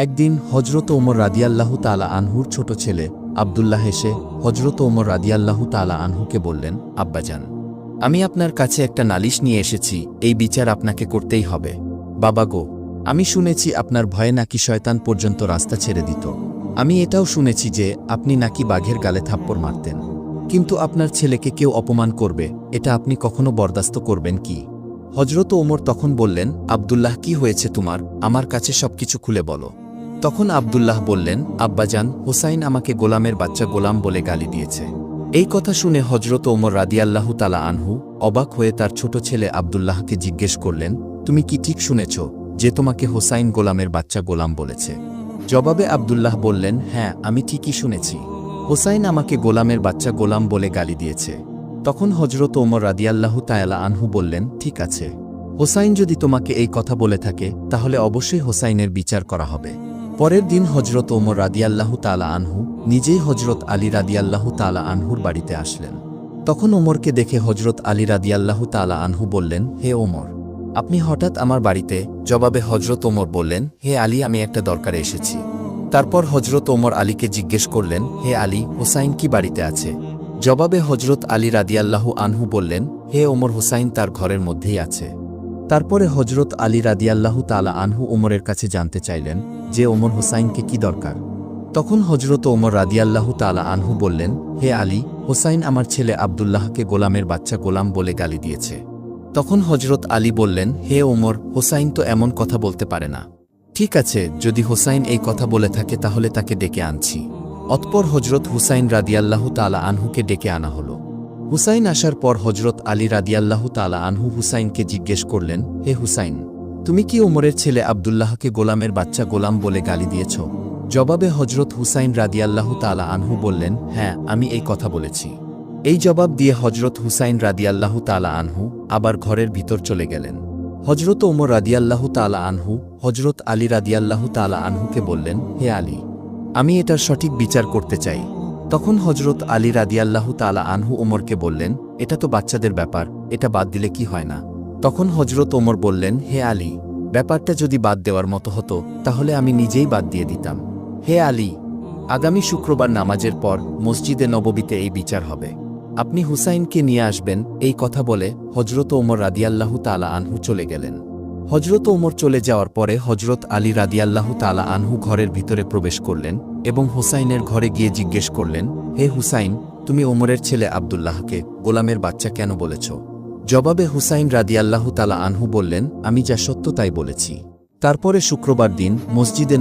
একদিন হজরত ওমর রাদিয়াল্লাহু তাআলা আনহুর ছোট ছেলে আব্দুল্লাহ এসে হজরত ওমর রাদিয়াল্লাহু তাআলা আনহুকে বললেন, আব্বাজান, আমি আপনার কাছে একটা নালিশ নিয়ে এসেছি, এই বিচার আপনাকে করতেই হবে। বাবা গো, আমি শুনেছি আপনার ভয়ে নাকি শয়তান পর্যন্ত রাস্তা ছেড়ে দিত। আমি এটাও শুনেছি যে আপনি নাকি বাঘের গালে থাপ্পড় মারতেন। কিন্তু আপনার ছেলেকে কেউ অপমান করবে, এটা আপনি কখনো বরদাস্ত করবেন কি? হজরত ওমর তখন বললেন, আব্দুল্লাহ, কি হয়েছে তোমার? আমার কাছে সবকিছু খুলে বলো। তখন আব্দুল্লাহ বললেন, আব্বাজান, হুসাইন আমাকে গোলামের বাচ্চা গোলাম বলে গালি দিয়েছে। এই কথা শুনে হজরত ওমর রাদিয়াল্লাহু তাআলা আনহু অবাক হয়ে তার ছোট ছেলে আব্দুল্লাহকে জিজ্ঞেস করলেন, তুমি কি ঠিক শুনেছ যে তোমাকে হুসাইন গোলামের বাচ্চা গোলাম বলেছে? জবাবে আব্দুল্লাহ বললেন, হ্যাঁ, আমি ঠিকই শুনেছি। হুসাইন আমাকে গোলামের বাচ্চা গোলাম বলে গালি দিয়েছে। তখন হজরত ওমর রাদিয়াল্লাহু তাআলা আনহু বললেন, ঠিক আছে, হুসাইন যদি তোমাকে এই কথা বলে থাকে তাহলে অবশ্যই হুসাইনের বিচার করা হবে। পরের দিন হজরত ওমর রাদিয়াল্লাহু তাআলা আনহু নিজেই হজরত আলী রাদিয়াল্লাহু তাআলা আনহুর বাড়িতে আসলেন। তখন ওমরকে দেখে হজরত আলী রাদিয়াল্লাহু তাআলা আনহু বললেন, হে ওমর, আপনি হঠাৎ আমার বাড়িতে? জবাবে হজরত ওমর বললেন, হে আলী, আমি একটা দরকারে এসেছি। তারপর হজরত ওমর আলীকে জিজ্ঞেস করলেন, হে আলী, হুসাইন কি বাড়িতে আছে? জবাবে হজরত আলী রাদিয়াল্লাহু আনহু বললেন, হে ওমর, হুসাইন তার ঘরের মধ্যেই আছে। তারপরে হজরত আলী রাদিয়াল্লাহু তাআলা আনহু ওমরের কাছে জানতে চাইলেন যে ওমর, হুসাইনকে কি দরকার? তখন হজরত ওমর রাদিয়াল্লাহু তাআলা আনহু বললেন, হে আলী, হুসাইন আমার ছেলে আব্দুল্লাহকে গোলামের বাচ্চা গোলাম বলে গালি দিয়েছে। তখন হজরত আলী বললেন, হে ওমর, হুসাইন তো এমন কথা বলতে পারে না। ঠিক আছে, যদি হুসাইন এই কথা বলে থাকে তাহলে তাকে ডেকে আনছি। অতঃপর হজরত হুসাইন রাদিয়াল্লাহু তাআলা আনহুকে ডেকে আনা হল। হুসাইন আসার পর হজরত আলী রাদিয়াল্লাহু তাআলা আনহু হুসাইনকে জিজ্ঞেস করলেন, হে হুসাইন, তুমি কি ওমরের ছেলে আব্দুল্লাহকে গোলামের বাচ্চা গোলাম বলে গালি দিয়েছ? জবাবে হজরত হুসাইন রাদিয়াল্লাহু তাআলা আনহু বললেন, হ্যাঁ, আমি এই কথা বলেছি। এই জবাব দিয়ে হজরত হুসাইন রাদিয়াল্লাহু তাআলা আনহু আবার ঘরের ভিতর চলে গেলেন। হজরত ওমর রাদিয়াল্লাহু তাআলা আনহু হজরত আলী রাদিয়াল্লাহু তাআলা আনহুকে বললেন, হে আলী, আমি এটার সঠিক বিচার করতে চাই। তখন হজরত আলী রাদিয়াল্লাহু তাআলা আনহু ওমরকে বললেন, এটা তো বাচ্চাদের ব্যাপার, এটা বাদ দিলে কি হয় না? তখন হজরত ওমর বললেন, হে আলী, ব্যাপারটা যদি বাদ দেওয়ার মতো হতো তাহলে আমি নিজেই বাদ দিয়ে দিতাম। হে আলী, আগামী শুক্রবার নামাজের পর মসজিদে নববীতে এই বিচার হবে। আপনি হুসাইনকে নিয়ে আসবেন। এই কথা বলে হজরত ওমর রাদিয়াল্লাহু তাআলা আনহু চলে গেলেন। হজরত ওমর চলে যাওয়ার পরে হজরত আলী রাদিয়াল্লাহু তাআলা আনহু ঘরের ভিতরে প্রবেশ করলেন এবং হুসাইনের ঘরে গিয়ে জিজ্ঞেস করলেন, হে হুসাইন, তুমি ওমরের ছেলে আব্দুল্লাহকে গোলামের বাচ্চা কেন বলেছ? জবাবে হুসাইন রাদিয়াল্লাহু তাআলা আনহু বললেন, আমি যা সত্য তাই বলেছি। তারপরে শুক্রবার দিন মসজিদে